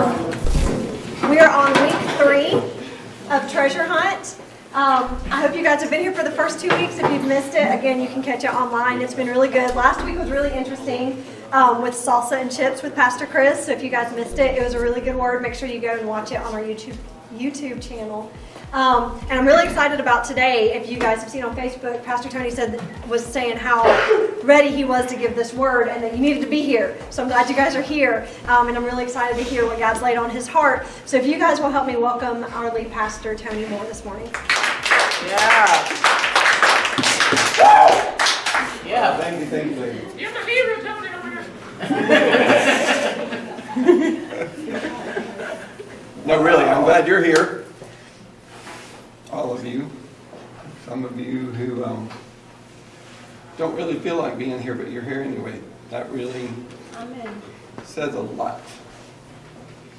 We are on week 3 of Treasure Hunt. I hope you guys have been here for the first 2 weeks. If you've missed it, again, you can catch it online. It's been really good. Last week was really interesting with salsa and chips with Pastor Chris. So if you guys missed it, it was a really good word. Make sure you go and watch it on our YouTube channel. And I'm really excited about today. If you guys have seen on Facebook, Pastor Tony was saying how ready he was to give this word and that you needed to be here. So I'm glad you guys are here. And I'm really excited to hear what God's laid on his heart. So if you guys will help me welcome our lead pastor, Tony Moore, this morning. Yeah. Yeah, thank you, lady. You're the hero, Tony, over here. No, really, I'm glad you're here. All of you. Some of you who don't really feel like being here, but you're here anyway. That really says a lot.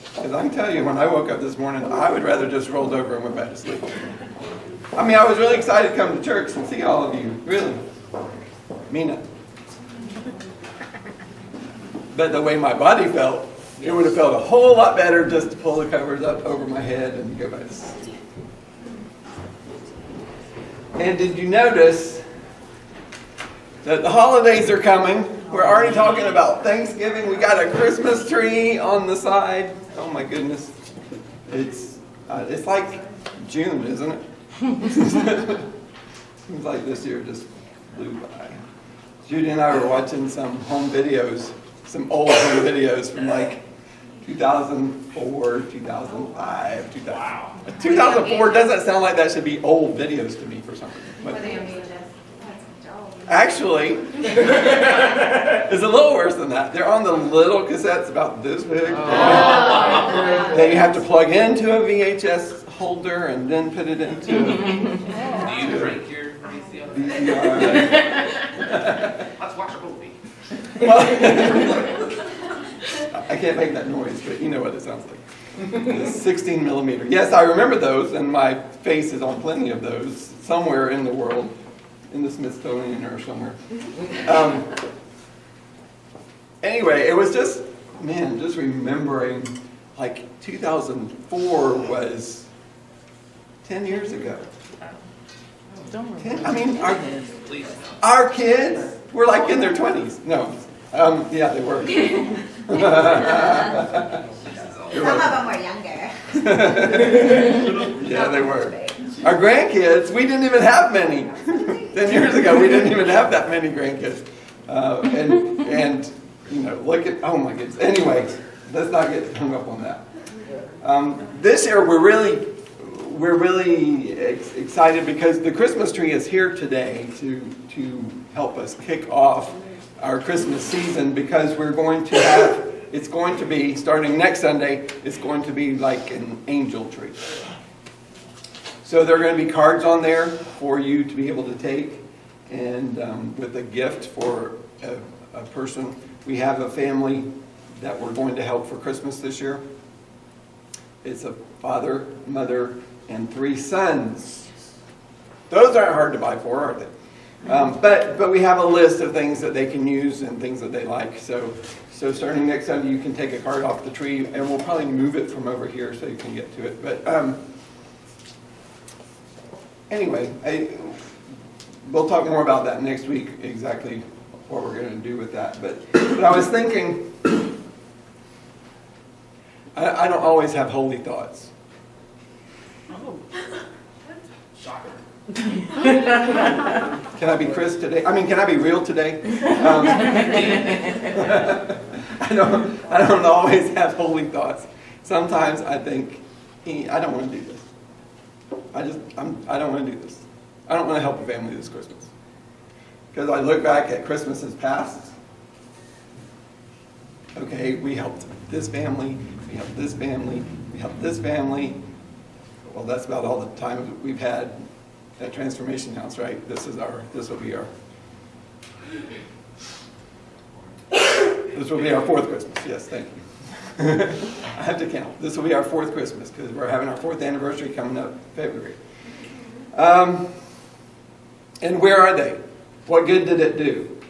Because I can tell you, when I woke up this morning, I would rather just rolled over and went back to sleep. I mean, I was really excited to come to church and see all of you. Really. Mean it. But the way my body felt, it would have felt a whole lot better just to pull the covers up over my head and go back to sleep. And did you notice that the holidays are coming? We're already talking about Thanksgiving. We got a Christmas tree on the side. Oh my goodness. It's like June, isn't it? Seems like this year just flew by. Judy and I were watching some home videos, some old home videos from like 2004, 2005, 2000. Wow. 2004 doesn't sound like that should be old videos to me for some reason. But actually, it's a little worse than that. They're on the little cassettes about this big. That you have to plug into a VHS holder and then put it into a Do you drink your VCR. Let's watch a movie. I can't make that noise, but you know what it sounds like. The 16 millimeter. Yes, I remember those, and my face is on plenty of those somewhere in the world, in the Smithsonian or somewhere. Anyway, it was just remembering, like 2004 was 10 years ago. Our kids were like in their 20s. No. Yeah, they were. Some of them were younger. Yeah, they were. Our grandkids, we didn't even have many. 10 years ago, we didn't even have that many grandkids. And you know, look at, oh my goodness. Anyway, let's not get hung up on that. This year, we're really excited because the Christmas tree is here today to help us kick off our Christmas season, because it's going to be, starting next Sunday, it's going to be like an angel tree. So there are going to be cards on there for you to be able to take, and with a gift for a person. We have a family that we're going to help for Christmas this year. It's a father, mother, and 3 sons. Those aren't hard to buy for, are they? But we have a list of things that they can use and things that they like. So starting next Sunday, you can take a card off the tree, and we'll probably move it from over here so you can get to it. But anyway, we'll talk more about that next week, exactly what we're going to do with that. But I was thinking, I don't always have holy thoughts. Oh. Shocker. Can I be Chris today? I mean, can I be real today? I don't always have holy thoughts. Sometimes I think, I don't want to do this. I don't want to do this. I don't want to help a family this Christmas. Because I look back at Christmases past. Okay, we helped this family, we helped this family, we helped this family. Well, that's about all the time we've had at Transformation House, right? This will be our 4th Christmas. Yes, thank you. I have to count. This will be our 4th Christmas because we're having our 4th anniversary coming up February. And where are they? What good did it do?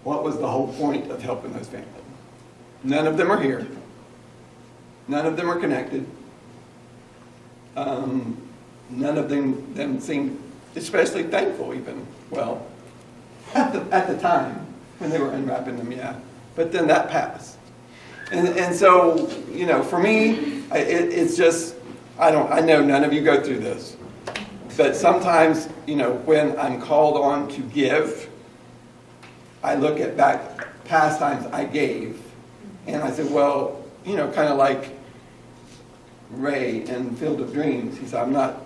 What was the whole point of helping those families? None of them are here. None of them are connected. None of them seem especially thankful even. Well, at the time when they were unwrapping them, yeah. But then that passed. And so, for me, it's just, I know none of you go through this. But sometimes, when I'm called on to give, I look at back past times I gave, and I said, well, kind of like Ray in Field of Dreams. He said, I'm not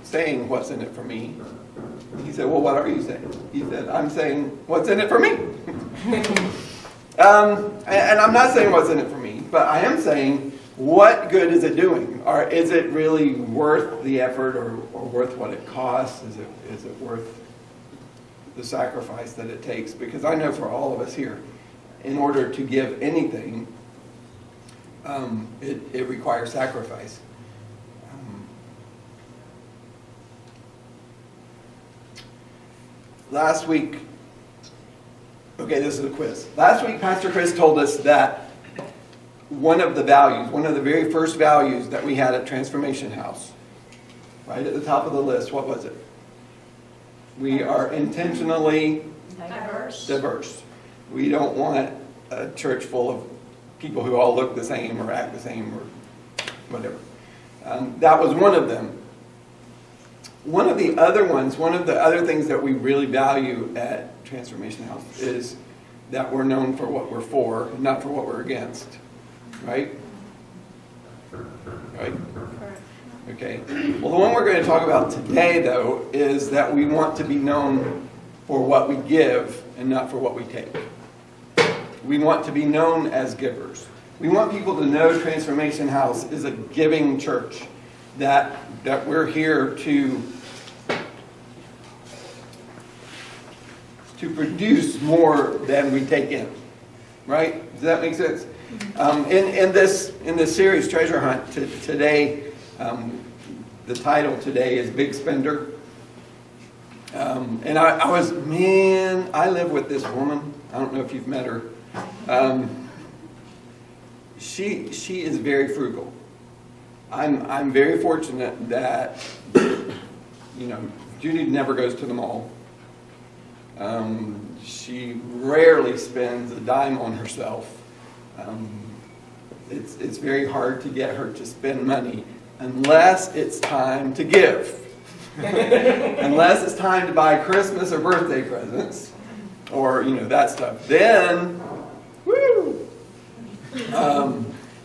saying what's in it for me. He said, well, what are you saying? He said, I'm saying what's in it for me. And I'm not saying what's in it for me, but I am saying, what good is it doing? Or is it really worth the effort or worth what it costs? Is it worth the sacrifice that it takes? Because I know for all of us here, in order to give anything, it requires sacrifice. Last week, okay, this is a quiz. Last week, Pastor Chris told us that one of the very first values that we had at Transformation House, right at the top of the list, what was it? We are intentionally diverse. We don't want a church full of people who all look the same or act the same or whatever. That was one of them. One of the other things that we really value at Transformation House is that we're known for what we're for, and not for what we're against. Right? Right? Okay. Well, the one we're going to talk about today, though, is that we want to be known for what we give and not for what we take. We want to be known as givers. We want people to know Transformation House is a giving church, that we're here to produce more than we take in. Right? Does that make sense? In this series, Treasure Hunt, today, the title today is Big Spender. And I live with this woman. I don't know if you've met her. She is very frugal. I'm very fortunate that, Judy never goes to the mall. She rarely spends a dime on herself. It's very hard to get her to spend money unless it's time to give. Unless it's time to buy Christmas or birthday presents or, that stuff. Then, woo!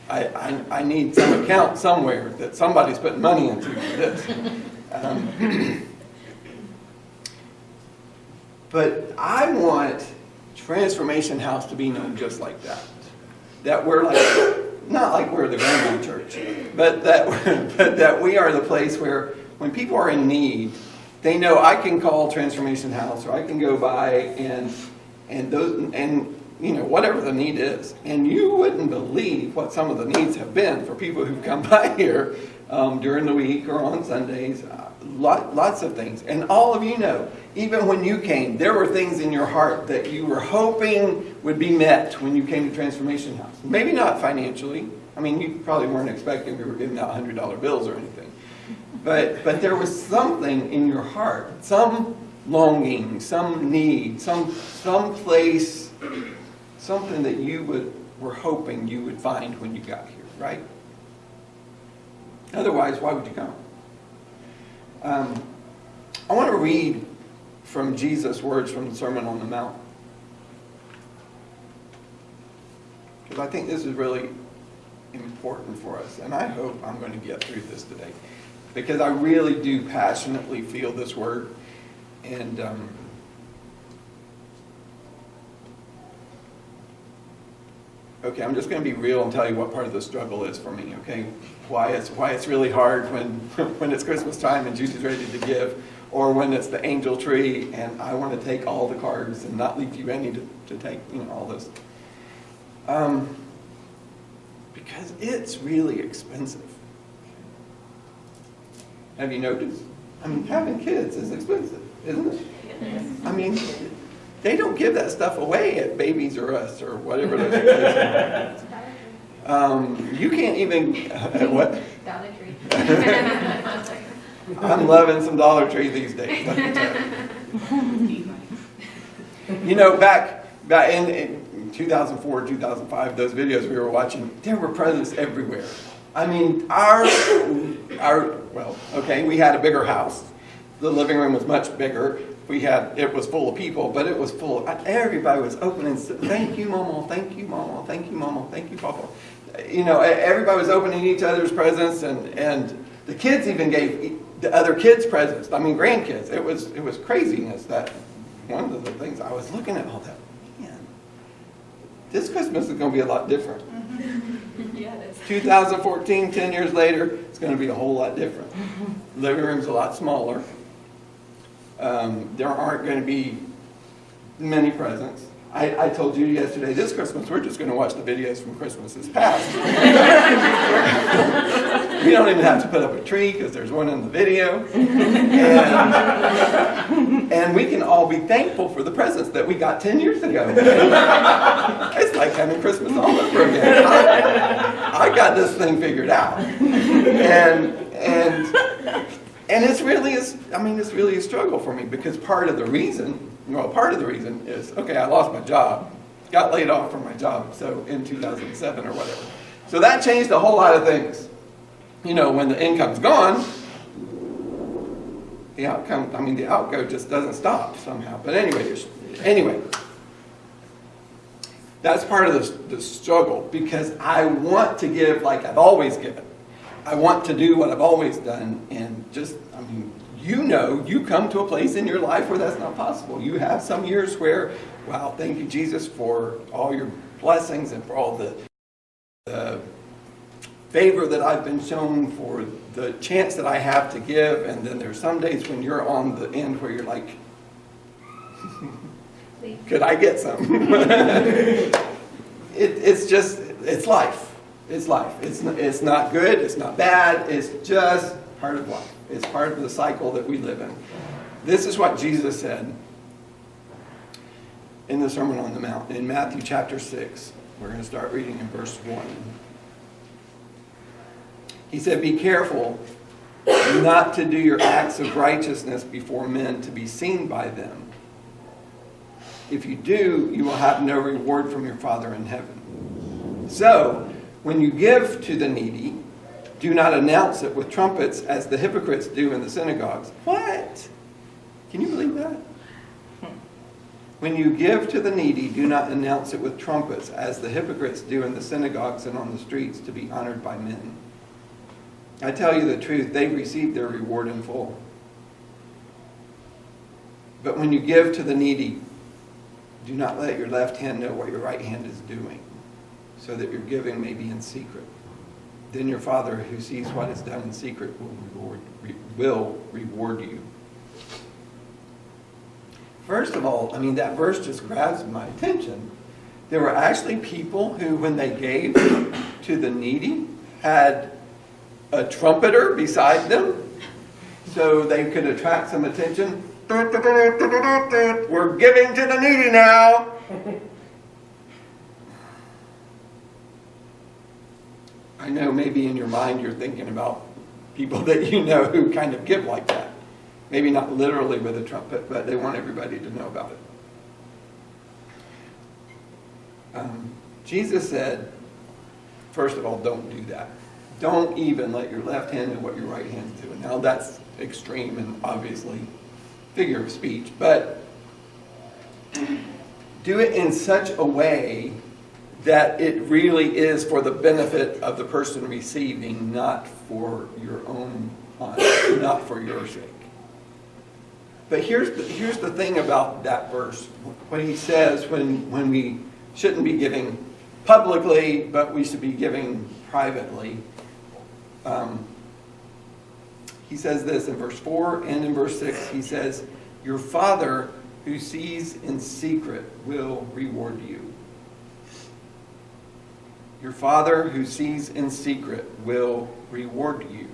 I need some account somewhere that somebody's putting money into for this. But I want Transformation House to be known just like that. That we're not like we're the Grandma Church, but that we are the place where when people are in need, they know I can call Transformation House or I can go by and whatever the need is. And you wouldn't believe what some of the needs have been for people who've come by here during the week or on Sundays. Lots of things. And all of you know, even when you came, there were things in your heart that you were hoping would be met when you came to Transformation House. Maybe not financially. I mean, you probably weren't expecting we were giving out $100 bills or anything. But there was something in your heart, some longing, some need, some place, something that you were hoping you would find when you got here, right? Otherwise, why would you come? I want to read from Jesus' words from the Sermon on the Mount. Because I think this is really important for us. And I hope I'm going to get through this today. Because I really do passionately feel this word. And okay, I'm just going to be real and tell you what part of the struggle is for me, okay? Why it's really hard when it's Christmas time and Judy's ready to give, or when it's the angel tree and I want to take all the cards and not leave you any to take, all this. Because it's really expensive. Have you noticed? I mean, having kids is expensive, isn't it? I mean, they don't give that stuff away at Babies R Us or whatever those places. You can't even, what? Dollar Tree. I'm loving some Dollar Tree these days. Let me tell you. You know, back in 2004, 2005, those videos we were watching, there were presents everywhere. I mean, we had a bigger house. The living room was much bigger. It was full of people, but it was full of, everybody was opening, thank you, Mama, thank you, Mama, thank you, Mama, thank you, Papa. You know, everybody was opening each other's presents, and the kids even gave the other kids presents. I mean, grandkids. It was craziness. That one of the things I was looking at all that. Man, this Christmas is going to be a lot different. Yeah, it is. 2014, 10 years later, it's going to be a whole lot different. Living room's a lot smaller. There aren't going to be many presents. I told you yesterday, this Christmas, we're just going to watch the videos from Christmases past. We don't even have to put up a tree because there's one in the video. And we can all be thankful for the presents that we got 10 years ago. It's like having Christmas all over again. I got this thing figured out. And it's really a struggle for me because part of the reason is, okay, I lost my job, got laid off from my job, so in 2007 or whatever. So that changed a whole lot of things. You know, when the income's gone, the outgo just doesn't stop somehow. But anyway, that's part of the struggle because I want to give like I've always given. I want to do what I've always done, and you come to a place in your life where that's not possible. You have some years where, wow, thank you, Jesus, for all your blessings and for all the favor that I've been shown, for the chance that I have to give. And then there's some days when you're on the end where you're like, could I get some? It's life. It's life. It's not good. It's not bad. It's just part of life. It's part of the cycle that we live in. This is what Jesus said in the Sermon on the Mount in Matthew chapter 6. We're going to start reading in verse 1. He said, "Be careful not to do your acts of righteousness before men to be seen by them. If you do, you will have no reward from your Father in heaven. So, when you give to the needy, do not announce it with trumpets as the hypocrites do in the synagogues." What? Can you believe that? When you give to the needy, do not announce it with trumpets as the hypocrites do in the synagogues and on the streets to be honored by men. I tell you the truth, they've received their reward in full. But when you give to the needy, do not let your left hand know what your right hand is doing, so that your giving may be in secret. Then your Father who sees what is done in secret will reward you. First of all, that verse just grabs my attention. There were actually people who, when they gave to the needy, had a trumpeter beside them so they could attract some attention. We're giving to the needy now. I know maybe in your mind you're thinking about people that you know who kind of give like that. Maybe not literally with a trumpet, but they want everybody to know about it. Jesus said, first of all, don't do that. Don't even let your left hand know what your right hand is doing. Now that's extreme and obviously figure of speech, but do it in such a way that it really is for the benefit of the person receiving, not for your own honor, not for your sake. But here's the thing about that verse. What he says when we shouldn't be giving publicly, but we should be giving privately. He says this in verse 4 and in verse 6. He says, "Your Father who sees in secret will reward you." Your Father who sees in secret will reward you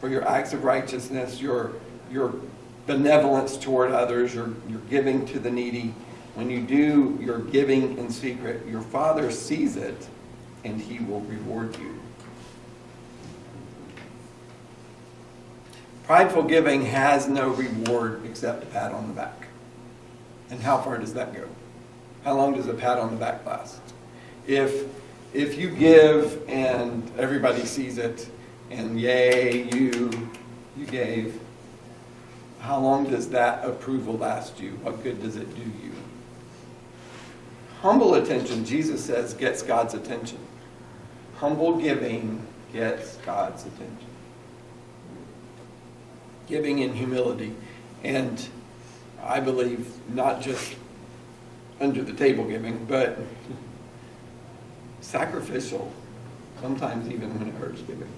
for your acts of righteousness, your benevolence toward others, your giving to the needy. When you do your giving in secret, your Father sees it, and He will reward you. Prideful giving has no reward except a pat on the back. And how far does that go? How long does a pat on the back last? If you give and everybody sees it, and yay, you gave, how long does that approval last you? What good does it do you? Humble attention, Jesus says, gets God's attention. Humble giving gets God's attention. Giving in humility. And I believe not just under the table giving, but sacrificial, sometimes even when it hurts giving.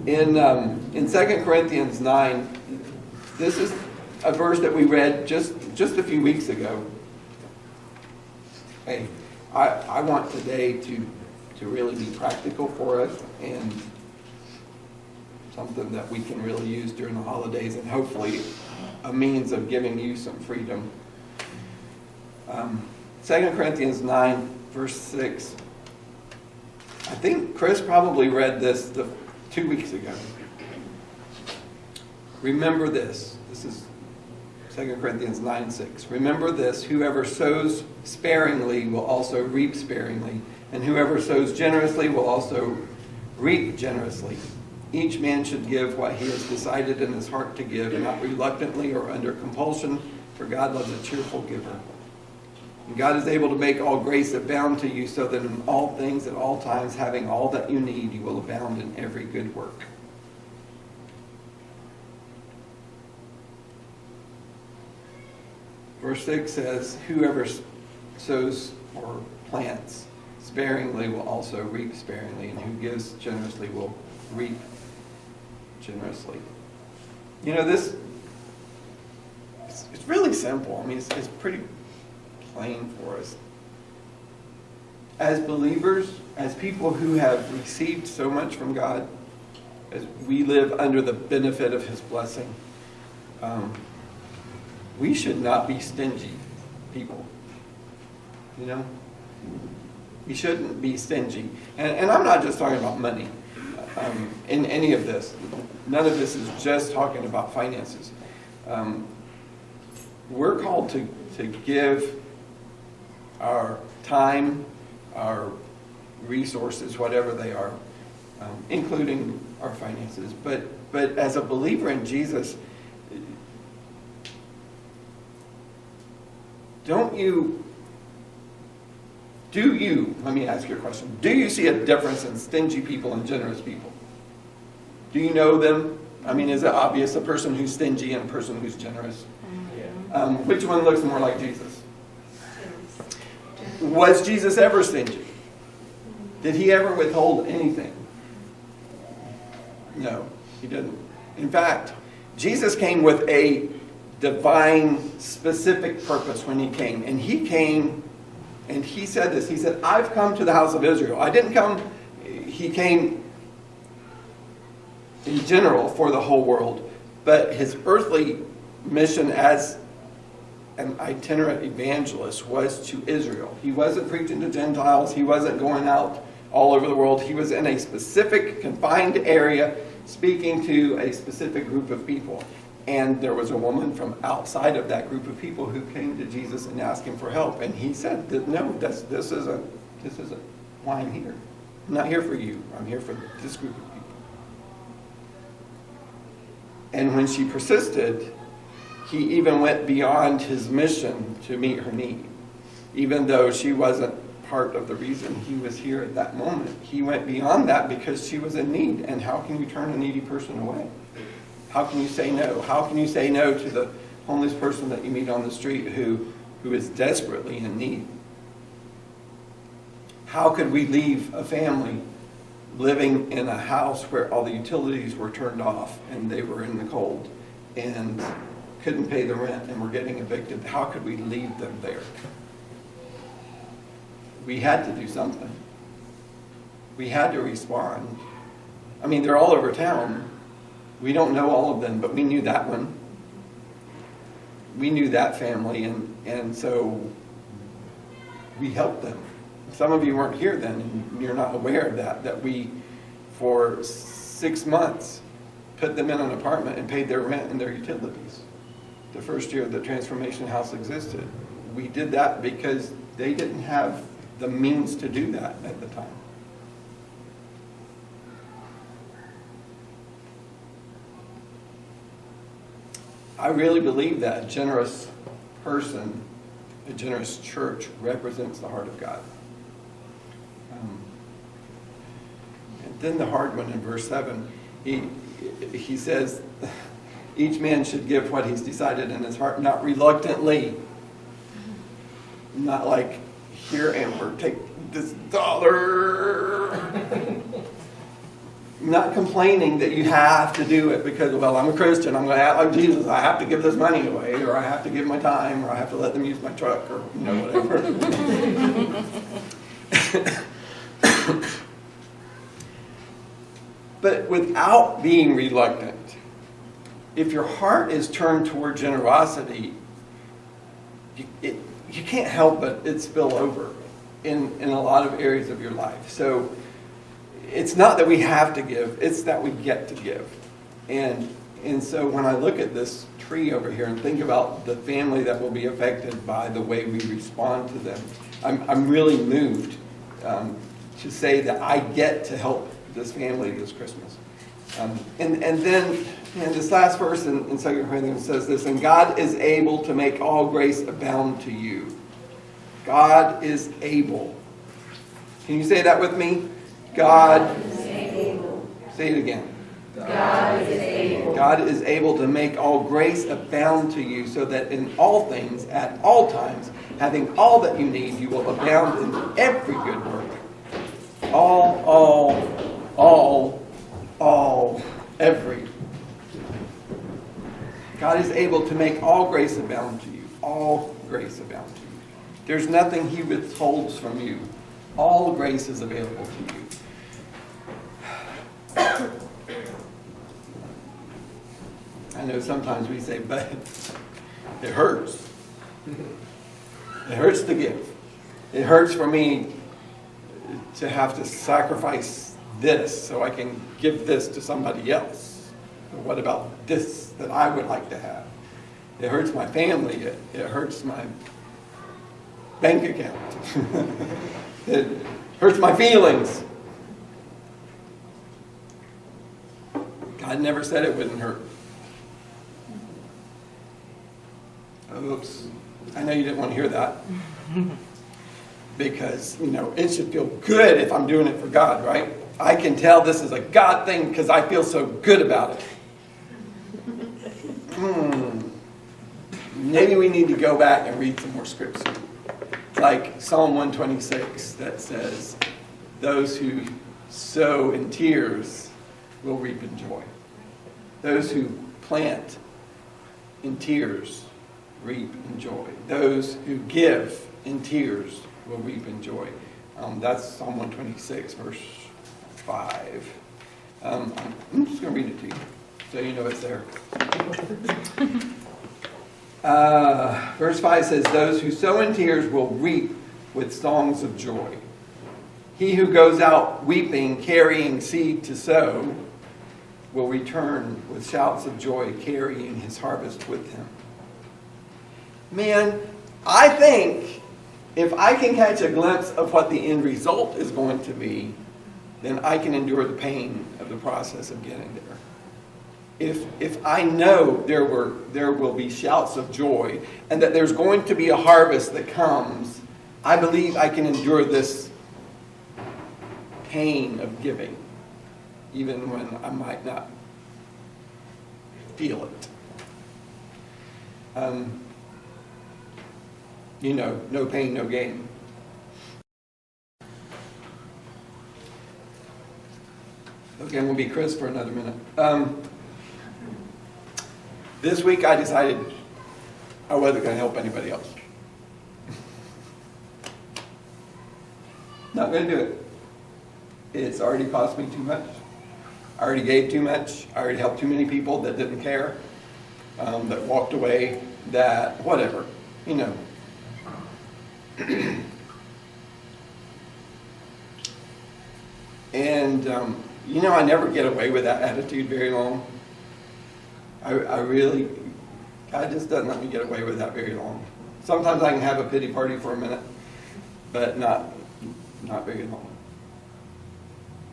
In 2 Corinthians 9, this is a verse that we read just a few weeks ago. Hey, I want today to really be practical for us and something that we can really use during the holidays, and hopefully a means of giving you some freedom. 2 Corinthians 9, verse 6. I think Chris probably read this 2 weeks ago. Remember this. This is 2 Corinthians 9, 6. Remember this, whoever sows sparingly will also reap sparingly, and whoever sows generously will also reap generously. Each man should give what he has decided in his heart to give, and not reluctantly or under compulsion, for God loves a cheerful giver. And God is able to make all grace abound to you, so that in all things at all times, having all that you need, you will abound in every good work. Verse 6 says, whoever sows or plants sparingly will also reap sparingly, and who gives generously will reap generously. You know, it's really simple. I mean, it's pretty plain for us. As believers, as people who have received so much from God, as we live under the benefit of His blessing, we should not be stingy people. You know? We shouldn't be stingy. And I'm not just talking about money in any of this. None of this is just talking about finances. We're called to give our time, our resources, whatever they are, including our finances. But as a believer in Jesus, let me ask you a question. Do you see a difference in stingy people and generous people? Do you know them? I mean, is it obvious, a person who's stingy and a person who's generous? Which one looks more like Jesus? Was Jesus ever stingy? Did He ever withhold anything? No, He didn't. In fact, Jesus came with a divine, specific purpose when He came. And He came, and He said this. He said, I've come to the house of Israel. I didn't come, He came in general for the whole world. But His earthly mission as an itinerant evangelist was to Israel. He wasn't preaching to Gentiles. He wasn't going out all over the world. He was in a specific confined area speaking to a specific group of people. And there was a woman from outside of that group of people who came to Jesus and asked Him for help. And He said, no, this isn't why I'm here. I'm not here for you. I'm here for this group of people. And when she persisted, He even went beyond His mission to meet her need. Even though she wasn't part of the reason He was here at that moment. He went beyond that because she was in need. And how can you turn a needy person away? How can you say no? How can you say no to the homeless person that you meet on the street who is desperately in need? How could we leave a family living in a house where all the utilities were turned off and they were in the cold and couldn't pay the rent and were getting evicted? How could we leave them there? We had to do something. We had to respond. I mean, they're all over town. We don't know all of them, but we knew that one. we knew that family, and so we helped them. Some of you weren't here then, and you're not aware of that we, for 6 months, put them in an apartment and paid their rent and their utilities. The first year the Transformation House existed. We did that because they didn't have the means to do that at the time. I really believe that a generous person, a generous church represents the heart of God. And then the hard one in verse 7, he says, each man should give what he's decided in his heart, not reluctantly. Not like, here, Amber, take this $1. Not complaining that you have to do it because, well, I'm a Christian, I'm going to act like Jesus, I have to give this money away, or I have to give my time, or I have to let them use my truck, or whatever. But without being reluctant, if your heart is turned toward generosity, you can't help but it spill over in a lot of areas of your life. So it's not that we have to give, it's that we get to give. And so when I look at this tree over here and think about the family that will be affected by the way we respond to them, I'm really moved to say that I get to help this family this Christmas. And then this last verse in 2 Corinthians says this, and God is able to make all grace abound to you. God is able. Can you say that with me? God is able. Say it again. God is able. God is able to make all grace abound to you, so that in all things, at all times, having all that you need, you will abound in every good work. Every. God is able to make all grace abound to you. All grace abound to you. There's nothing He withholds from you. All grace is available to you. I know sometimes we say, but it hurts. It hurts to give. It hurts for me to have to sacrifice this so I can give this to somebody else. But what about this that I would like to have? It hurts my family. It hurts my bank account. It hurts my feelings. God never said it wouldn't hurt. Oops. I know you didn't want to hear that. Because, it should feel good if I'm doing it for God, right? I can tell this is a God thing because I feel so good about it. Maybe we need to go back and read some more scripture. Like Psalm 126 that says, those who sow in tears will reap in joy. Those who plant in tears reap in joy. Those who give in tears will reap in joy. That's Psalm 126, verse 5. I'm just going to read it to you so you know it's there. Verse 5 says, those who sow in tears will reap with songs of joy. He who goes out weeping, carrying seed to sow, will return with shouts of joy, carrying his harvest with him. Man, I think if I can catch a glimpse of what the end result is going to be, then I can endure the pain of the process of getting there. If I know there will be shouts of joy and that there's going to be a harvest that comes, I believe I can endure this pain of giving, even when I might not feel it. No pain, no gain. Okay, we'll be Chris for another minute. This week I decided I wasn't going to help anybody else. Not going to do it. It's already cost me too much. I already gave too much. I already helped too many people that didn't care. that walked away, that whatever, you know. And, you know, I never get away with that attitude very long. I really, God just doesn't let me get away with that very long. Sometimes I can have a pity party for a minute, but not very long.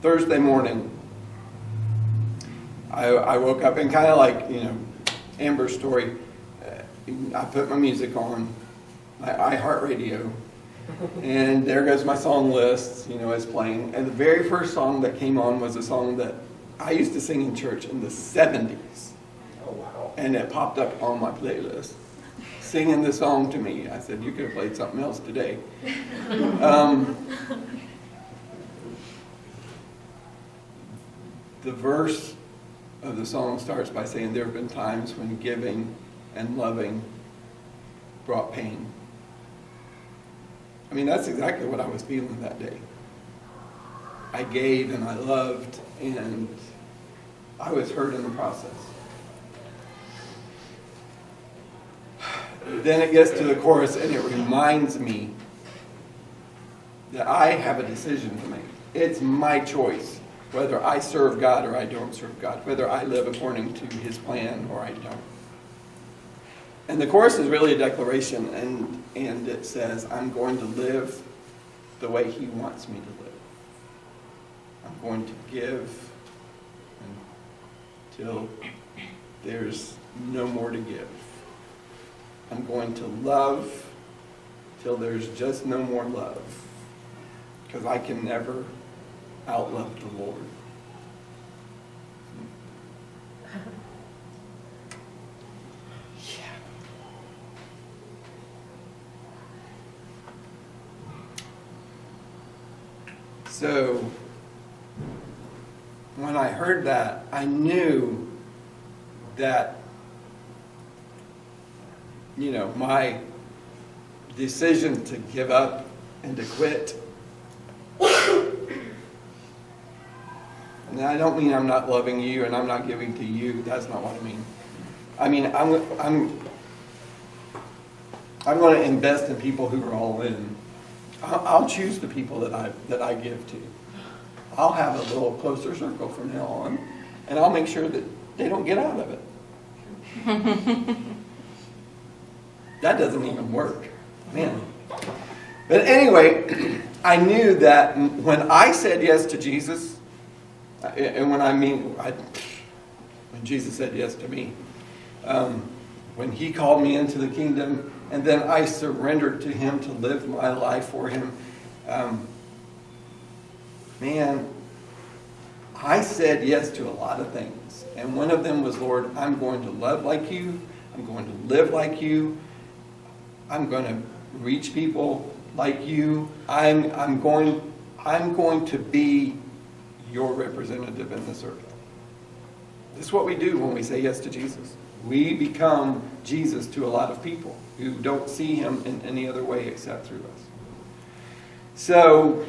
Thursday morning, I woke up and kind of like, you know, Amber's story, I put my music on, my iHeartRadio, and there goes my song list, you know, it's playing. And the very first song that came on was a song that I used to sing in church in the 70s. Oh, wow. And it popped up on my playlist, singing the song to me. I said, you could have played something else today. The verse of the song starts by saying, there have been times when giving and loving brought pain. I mean, that's exactly what I was feeling that day. I gave and I loved, and I was hurt in the process. Then it gets to the chorus, and it reminds me that I have a decision to make. It's my choice whether I serve God or I don't serve God, whether I live according to His plan or I don't. And the chorus is really a declaration, and it says, I'm going to live the way He wants me to live. I'm going to give until there's no more to give. I'm going to love till there's just no more love, because I can never outlove the Lord. So, when I heard that, I knew that, you know, my decision to give up and to quit, and I don't mean I'm not loving you and I'm not giving to you. That's not what I mean. I mean, I'm going to invest in people who are all in. I'll choose the people that I give to. I'll have a little closer circle from now on, and I'll make sure that they don't get out of it. That doesn't even work, man. But anyway, I knew that when I said yes to Jesus, and when Jesus said yes to me, when He called me into the kingdom, and then I surrendered to Him to live my life for Him. Man, I said yes to a lot of things. And one of them was, Lord, I'm going to love like you. I'm going to live like you. I'm going to reach people like you. I'm going to be your representative in this earth. This is what we do when we say yes to Jesus. We become Jesus to a lot of people who don't see Him in any other way except through us. So,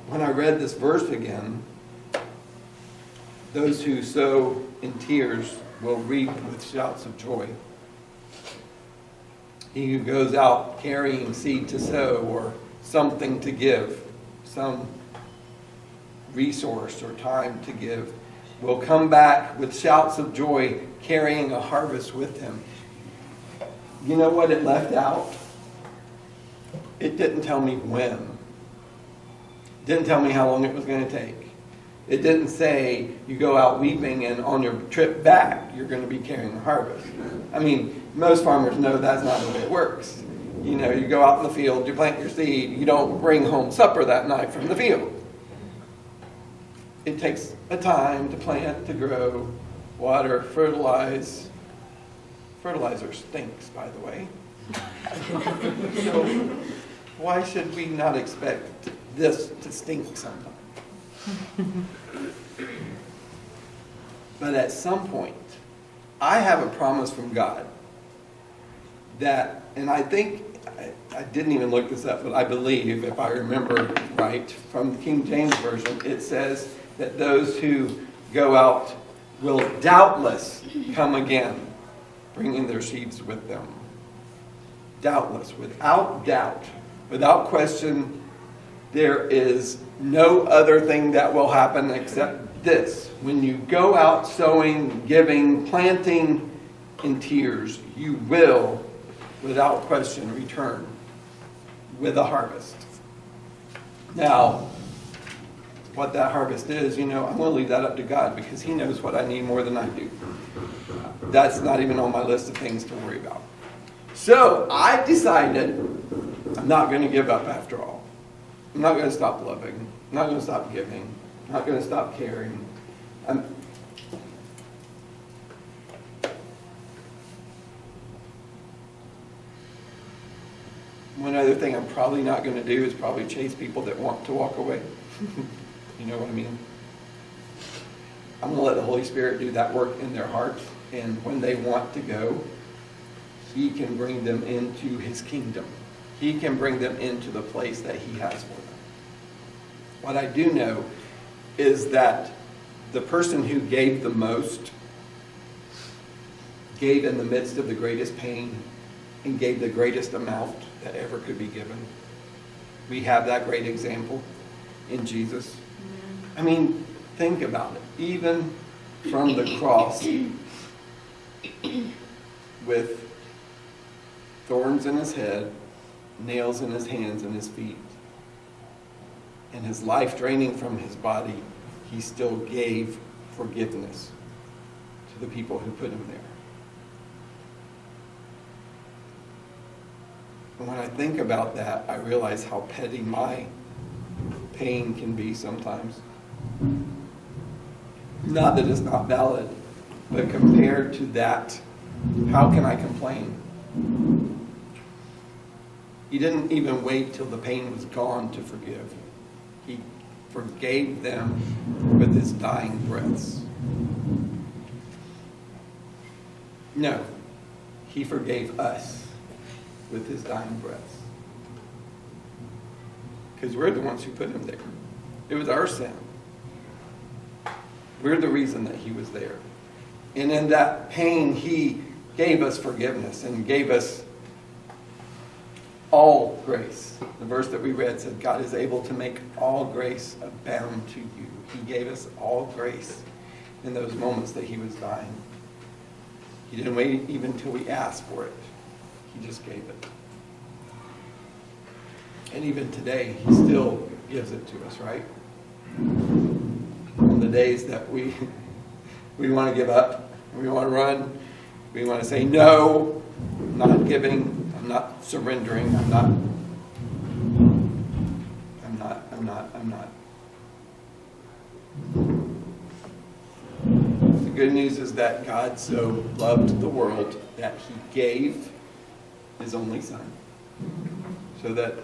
when I read this verse again, those who sow in tears will reap with shouts of joy. He who goes out carrying seed to sow or something to give, some resource or time to give, will come back with shouts of joy, carrying a harvest with him. You know what it left out? It didn't tell me when. It didn't tell me how long it was going to take. It didn't say you go out weeping and on your trip back you're going to be carrying a harvest. I mean, most farmers know that's not the way it works. You know, you go out in the field, you plant your seed, you don't bring home supper that night from the field. It takes a time to plant, to grow, water, fertilize. Fertilizer stinks, by the way. So why should we not expect this to stink sometime? But at some point, I have a promise from God that, and I think, I didn't even look this up, but I believe, if I remember right, from the King James Version, it says that those who go out will doubtless come again. bringing their sheaves with them. Doubtless, without doubt, without question, there is no other thing that will happen except this. When you go out sowing, giving, planting in tears, you will, without question, return with a harvest. Now, what that harvest is, I'm going to leave that up to God because He knows what I need more than I do. That's not even on my list of things to worry about. So I decided I'm not going to give up after all. I'm not going to stop loving. I'm not going to stop giving. I'm not going to stop caring. One other thing I'm probably not going to do is probably chase people that want to walk away. You know what I mean? I'm going to let the Holy Spirit do that work in their hearts. And when they want to go, He can bring them into His kingdom. He can bring them into the place that He has for them. What I do know is that the person who gave the most gave in the midst of the greatest pain and gave the greatest amount that ever could be given. We have that great example in Jesus. I mean, think about it. Even from the cross, with thorns in His head, nails in His hands and His feet, and His life draining from His body, He still gave forgiveness to the people who put Him there. And when I think about that, I realize how petty my pain can be sometimes. Not that it's not valid, but compared to that, how can I complain? He didn't even wait till the pain was gone to forgive. He forgave them with His dying breaths. No, He forgave us with His dying breaths. Because we're the ones who put Him there. It was our sin. We're the reason that He was there. And in that pain, He gave us forgiveness and gave us all grace. The verse that we read said, God is able to make all grace abound to you. He gave us all grace in those moments that He was dying. He didn't wait even till we asked for it. He just gave it. And even today, He still gives it to us, right? On the days that we want to give up, we want to run, we want to say, no, I'm not giving, I'm not surrendering, I'm not. The good news is that God so loved the world that He gave His only Son, so that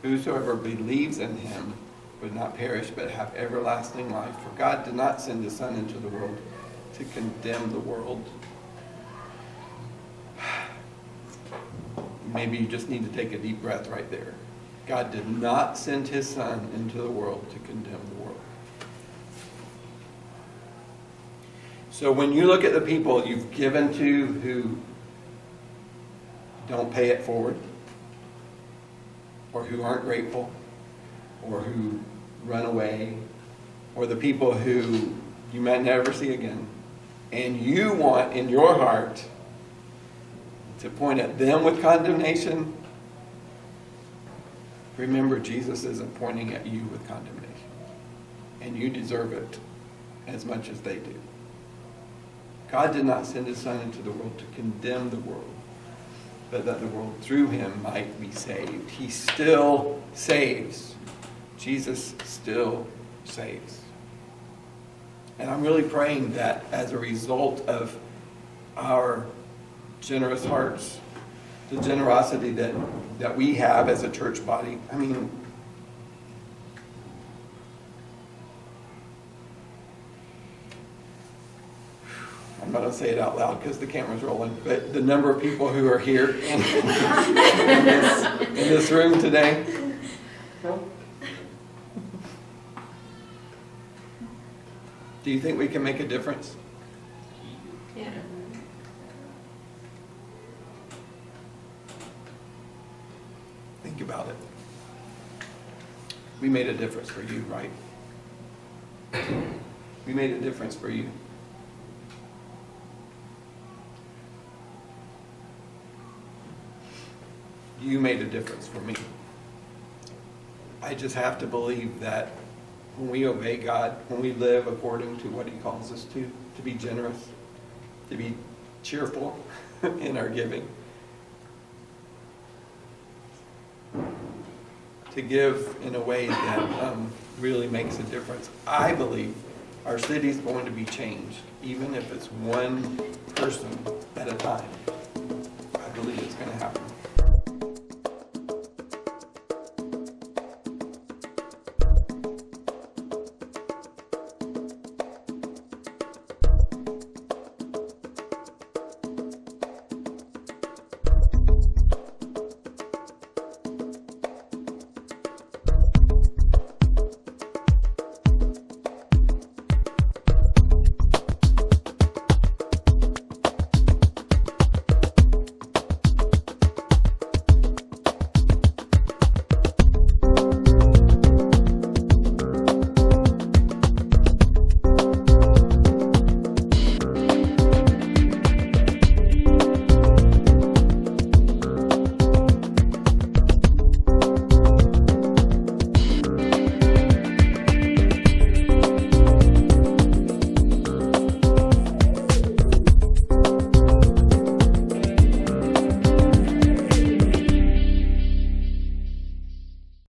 whosoever believes in Him would not perish but have everlasting life. For God did not send His Son into the world to condemn the world. Maybe you just need to take a deep breath right there. God did not send His Son into the world to condemn the world. So when you look at the people you've given to who don't pay it forward, or who aren't grateful, or who run away, or the people who you might never see again, and you want in your heart to point at them with condemnation, remember Jesus isn't pointing at you with condemnation. And you deserve it as much as they do. God did not send His Son into the world to condemn the world, but that the world through Him might be saved. He still saves. Jesus still saves. And I'm really praying that as a result of our generous hearts, the generosity that we have as a church body, I mean, I'm not going to say it out loud because the camera's rolling, but the number of people who are here in this room today, do you think we can make a difference? Yeah. Think about it. We made a difference for you, right? We made a difference for you. You made a difference for me. I just have to believe that when we obey God, when we live according to what He calls us to be generous, to be cheerful in our giving, to give in a way that really makes a difference. I believe our city is going to be changed, even if it's one person at a time. I believe it's going to happen.